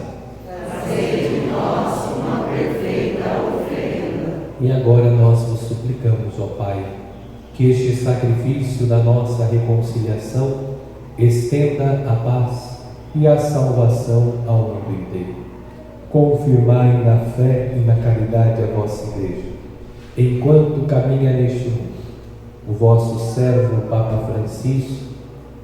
Fazei de nós uma perfeita oferenda. E agora nós vos suplicamos, ó Pai, que este sacrifício da nossa reconciliação estenda a paz e a salvação ao mundo inteiro. Confirmai na fé e na caridade a vossa Igreja, enquanto caminha neste mundo, o vosso servo Papa Francisco,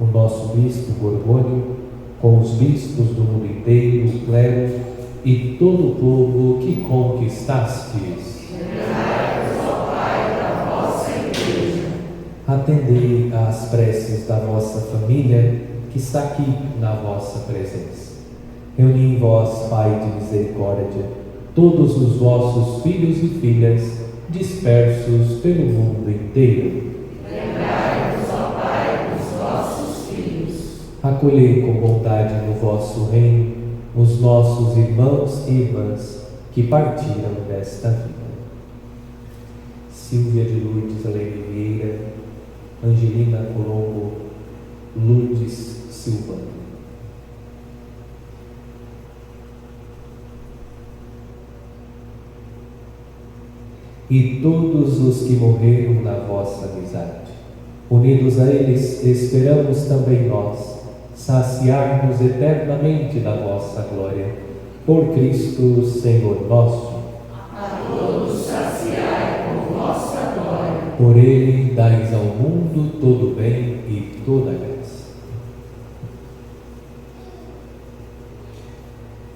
o nosso Bispo Gorgônio, com os bispos do mundo inteiro, o clero e todo o povo que conquistastes. Lembrai-vos, ó Pai, da vossa Igreja. Atendei às preces da vossa família, que está aqui na vossa presença. Reuni em vós, Pai de misericórdia, todos os vossos filhos e filhas dispersos pelo mundo inteiro. Lembrai-vos, ó Pai, dos vossos filhos. Acolhei com bondade no vosso reino os nossos irmãos e irmãs que partiram desta vida. Silvia de Lourdes Alene Vieira, Angelina Colombo, Lourdes Silva. E todos os que morreram na vossa amizade, unidos a eles, esperamos também nós saciar-nos eternamente da vossa glória. Por Cristo, Senhor nosso. A todos saciai com vossa glória. Por Ele dais ao mundo todo bem e toda graça.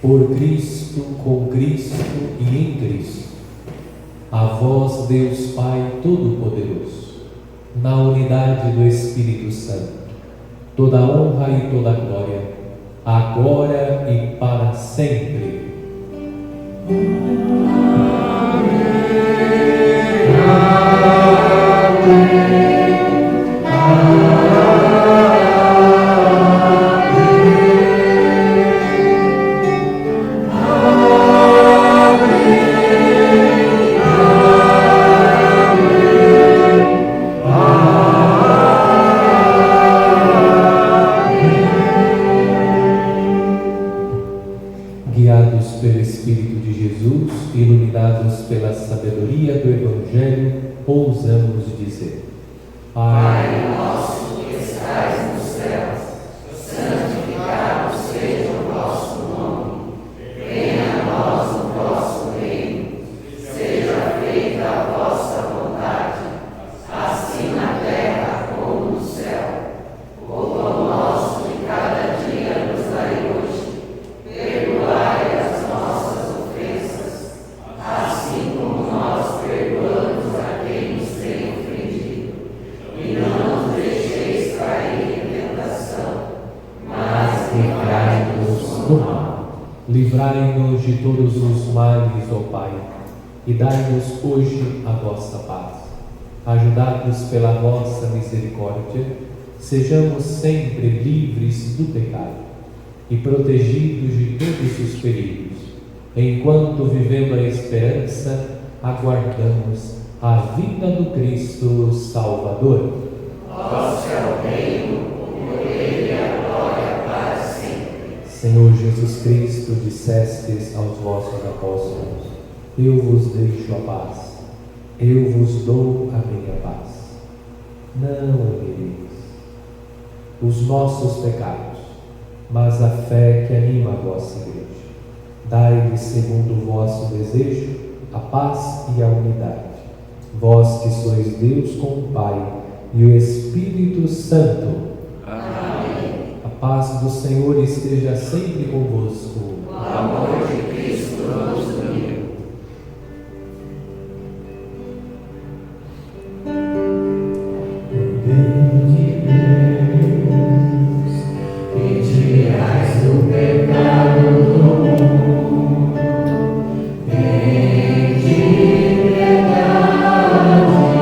Por Cristo, com Cristo e em Cristo, a vós, Deus Pai Todo-Poderoso, na unidade do Espírito Santo, toda honra e toda glória, agora e para sempre. Guiados pelo Espírito de Jesus, iluminados pela sabedoria do Evangelho, ousamos dizer: Pai nosso que estais nos céus, santificado seja o vosso nome. Venha a nós o vosso reino. Seja feita a vossa vontade, assim na terra como no céu. O pão nosso de cada dia nos dai hoje. Perdoai as nossas ofensas, assim como nós perdoamos a quem nos tem ofendido. E não nos deixeis cair em tentação, mas livrai-nos do mal. livrai-nos de todos os males, ó Pai, e dai-nos hoje a vossa paz. Ajudados pela vossa misericórdia, sejamos sempre livres do pecado e protegidos de todos os perigos, enquanto, vivendo a esperança, aguardamos a vinda do Cristo Salvador. Vosso é o reino, o poder e a glória para sempre. Senhor Jesus Cristo, dissestes aos vossos apóstolos: eu vos deixo a paz, eu vos dou a minha paz. Não amireis os nossos pecados, mas a fé que anima a vossa igreja. Dai-lhes, segundo o vosso desejo, a paz e a unidade. Vós que sois Deus com o Pai e o Espírito Santo. Amém. A paz do Senhor esteja sempre convosco. O amor de Cristo nos uniu. Tirais o pecado do mundo, tende piedade de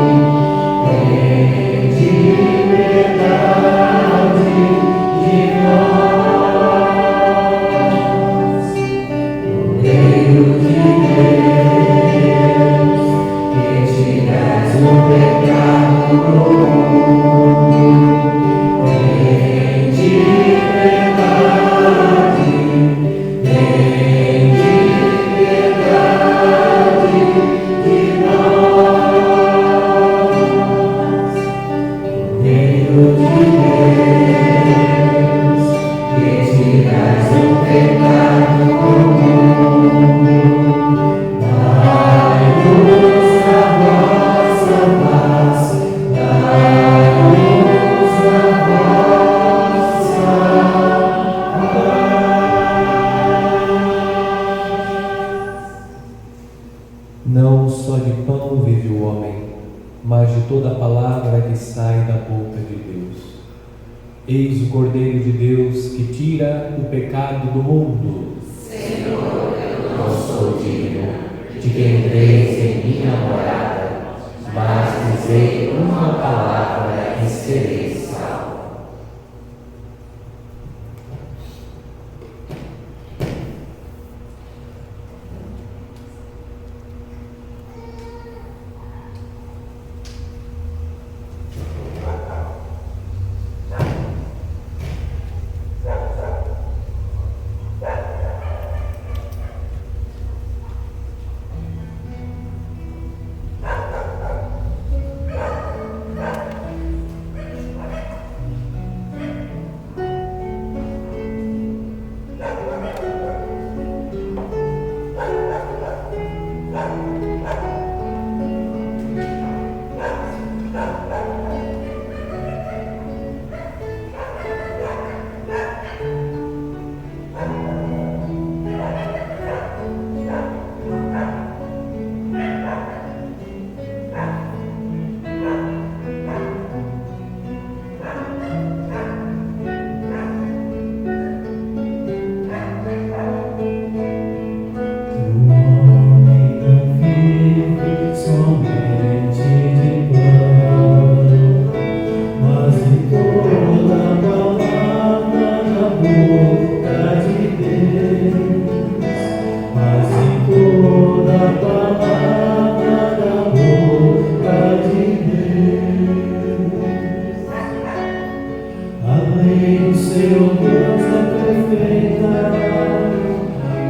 nós. O Reino de Deus, que tirais o pecado do mundo, tende piedade de nós. Reino de Deus, que tirais o pecado do mundo, dai-nos a vossa paz, dai-nos a vossa Não só de pão vive o homem, mas de toda palavra que sai da boca de Deus. Eis o Cordeiro de Deus que tira o pecado do mundo. Senhor, eu não sou digno de que entreis em minha morada, mas dizei uma palavra e sereis salvos.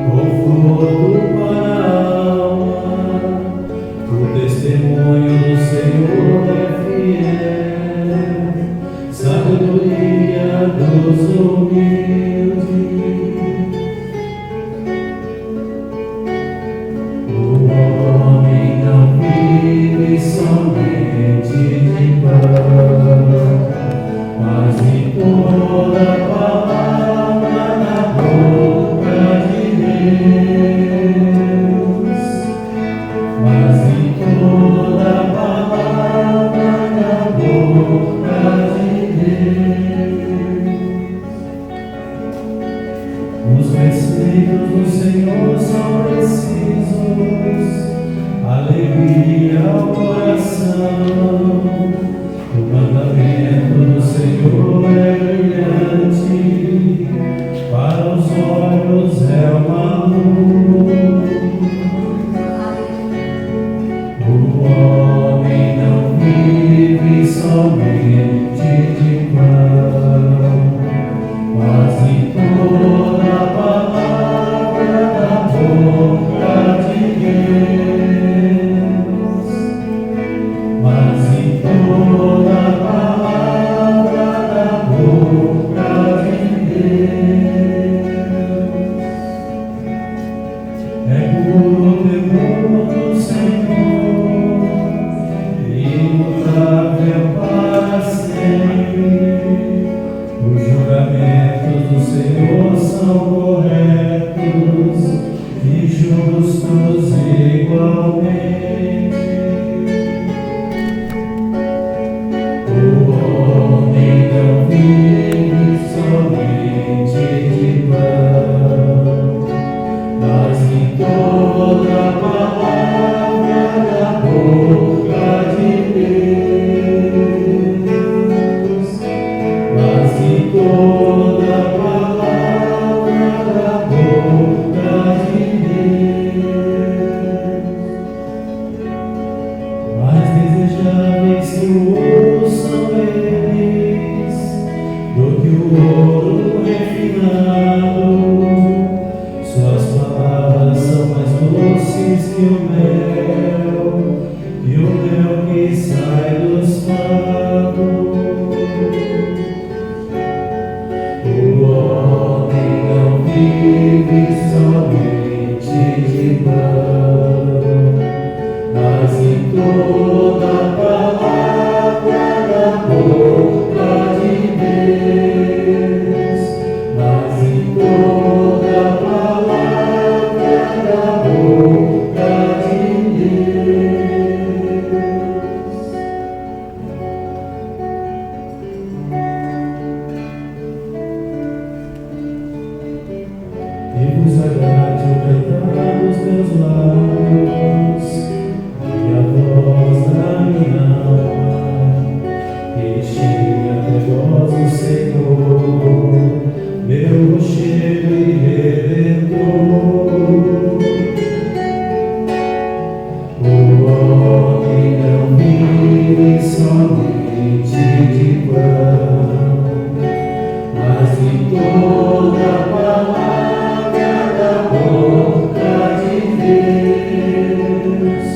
conforto para a alma. O testemunho do Senhor é fiel, sabedoria dos humildes. O homem não vive somente de pão, mas de toda palavra na boca de Deus. Mas de toda palavra na boca de Deus. Os preceitos do Senhor são precisos, alegria ao coração. O mandamento do Senhor é brilhante, para os olhos é uma luz. O homem não vive somente de pão, mas de toda a palavra da boca de Deus. Mas de toda a palavra da boca de Deus. É puro o temor do Senhor, imutável para sempre. Os julgamentos do Senhor são corretos e justos igualmente. O homem não vive somente de pão, mas de toda a palavra da boca de Deus. Mas de toda a palavra da boca de Deus. Mais desejáveis que o ouro são eles, do que o ouro refinado. Suas palavras são mais doces que o mel que sai dos favos. O homem não vive somente de pão, mas de toda a palavra da boca de Deus. Mas de toda a palavra da boca de Deus. E vos agrade o cantar dos meus lábios e a voz da minha alma, que chegue até vós, o Senhor, meu rochedo e redentor. O homem não vive somente de pão, mas de toda a palavra da boca de Deus.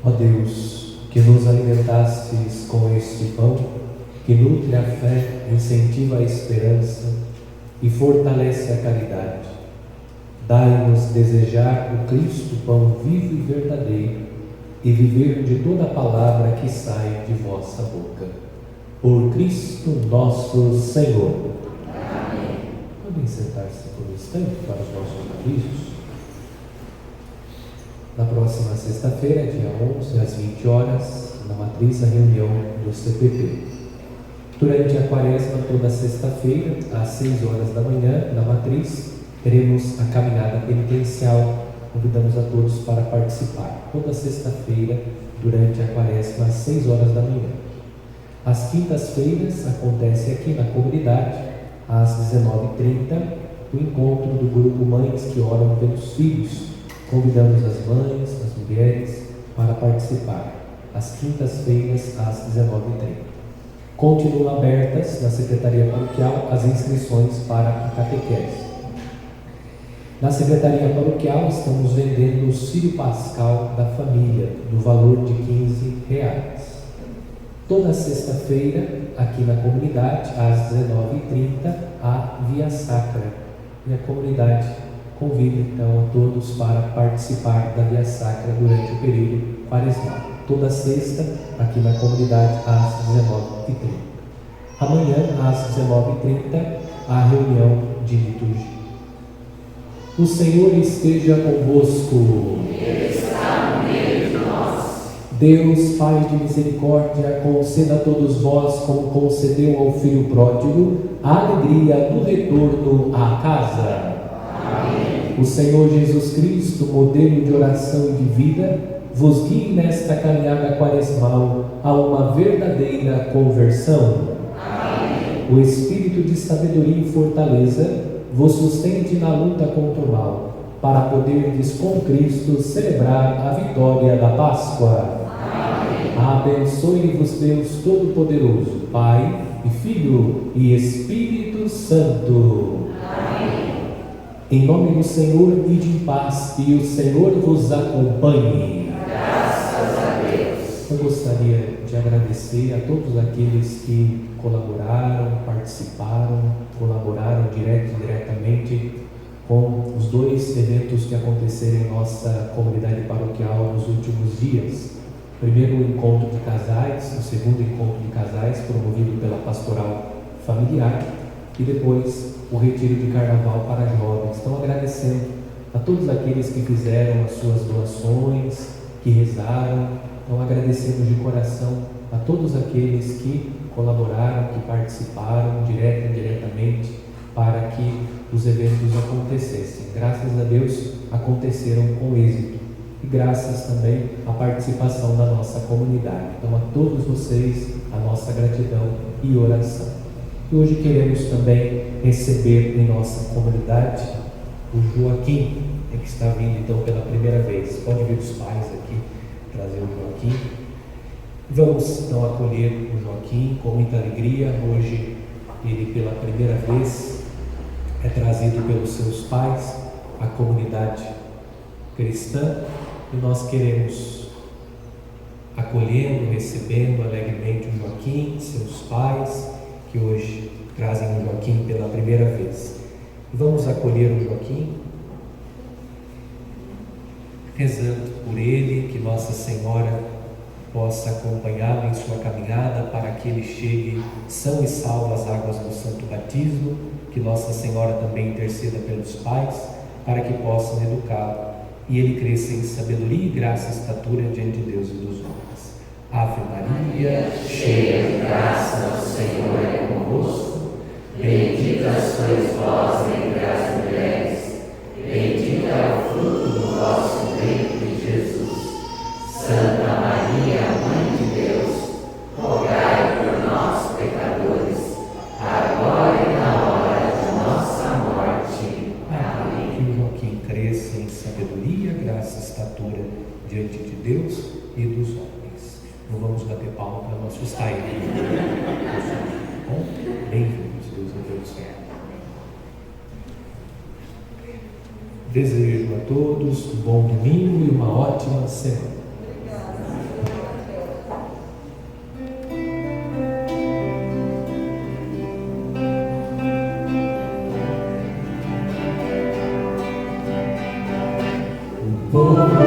Ó Deus, que nos alimentastes com este pão, que nutre a fé, incentiva a esperança e fortalece a caridade, dai-nos desejar o Cristo, pão vivo e verdadeiro, e viver de toda a palavra que sai de vossa boca. Por Cristo nosso Senhor. Amém. Podem sentar-se por um instante para os nossos avisos. Na próxima sexta-feira, dia 11, às 20 horas, na matriz, a reunião do CPP. Durante a quaresma, toda sexta-feira, às 6 horas da manhã, na matriz, teremos a caminhada penitencial. Convidamos a todos para participar. Toda sexta-feira, durante a quaresma, às 6 horas da manhã. Às quintas-feiras, acontece aqui na comunidade, às 19h30, o encontro do grupo Mães que Oram pelos Filhos. Convidamos as mães, as mulheres, para participar. Às quintas-feiras, às 19h30. Continuam abertas na Secretaria Paroquial as inscrições para a catequese. Na Secretaria Paroquial estamos vendendo o auxílio pascal da família, no valor de R$15. Toda sexta-feira, aqui na comunidade, às 19h30, há Via Sacra. E a comunidade convida então a todos para participar da Via Sacra durante o período quaresmal. Toda sexta, aqui na comunidade, às 19h30. Amanhã, às 19h30, a reunião de liturgia. O Senhor esteja convosco. Ele está no meio de nós. Deus, Pai de misericórdia, conceda a todos vós, como concedeu ao filho pródigo, a alegria do retorno à casa. Amém. O Senhor Jesus Cristo, modelo de oração e de vida, vos guie nesta caminhada quaresmal a uma verdadeira conversão. Amém. O Espírito de sabedoria e fortaleza vos sustente na luta contra o mal, para poderdes com Cristo celebrar a vitória da Páscoa. Amém. Abençoe-vos Deus Todo-Poderoso, Pai e Filho e Espírito Santo. Amém. Em nome do Senhor, ide em paz, e o Senhor vos acompanhe. Graças a Deus. Eu gostaria de agradecer a todos aqueles que colaboraram, participaram, colaboraram direto e indiretamente com os 2 eventos que aconteceram em nossa comunidade paroquial nos últimos dias. Primeiro, o encontro de casais, o segundo encontro de casais, promovido pela Pastoral Familiar, e depois o retiro de carnaval para jovens. Então, agradecendo a todos aqueles que fizeram as suas doações, que rezaram. Então, agradecemos de coração a todos aqueles que colaboraram, que participaram, direto e indiretamente, para que os eventos acontecessem. Graças a Deus, aconteceram com êxito. E graças também à participação da nossa comunidade. Então, a todos vocês, a nossa gratidão e oração. E hoje queremos também receber em nossa comunidade o Joaquim, que está vindo então pela primeira vez. Pode vir os pais aqui trazer o Joaquim. Vamos então acolher o Joaquim com muita alegria. Hoje ele pela primeira vez é trazido pelos seus pais à comunidade cristã, e nós queremos acolhendo, recebendo alegremente o Joaquim, seus pais, que hoje trazem o Joaquim pela primeira vez. E vamos acolher o Joaquim, rezando por ele, que Nossa Senhora possa acompanhá-lo em sua caminhada para que ele chegue são e salvo às águas do Santo Batismo, que Nossa Senhora também interceda pelos pais para que possam educá-lo e ele cresça em sabedoria e graça e estatura diante de Deus e dos homens. Ave Maria, Cheia de graça, o Senhor é convosco. Bendita sois vós entre as mulheres. Bendito é o fruto do vosso ventre, Jesus. Santa Maria, Mãe de Deus, rogai por nós, pecadores, agora e na hora de nossa morte. Amém. que o Joaquim cresça em sabedoria, graça e estatura diante de Deus e dos homens. Não vamos bater palma para não assustar ele. Bom, bem-vindos, Deus abençoe. Desejo a todos um bom domingo e uma ótima semana. Senhor.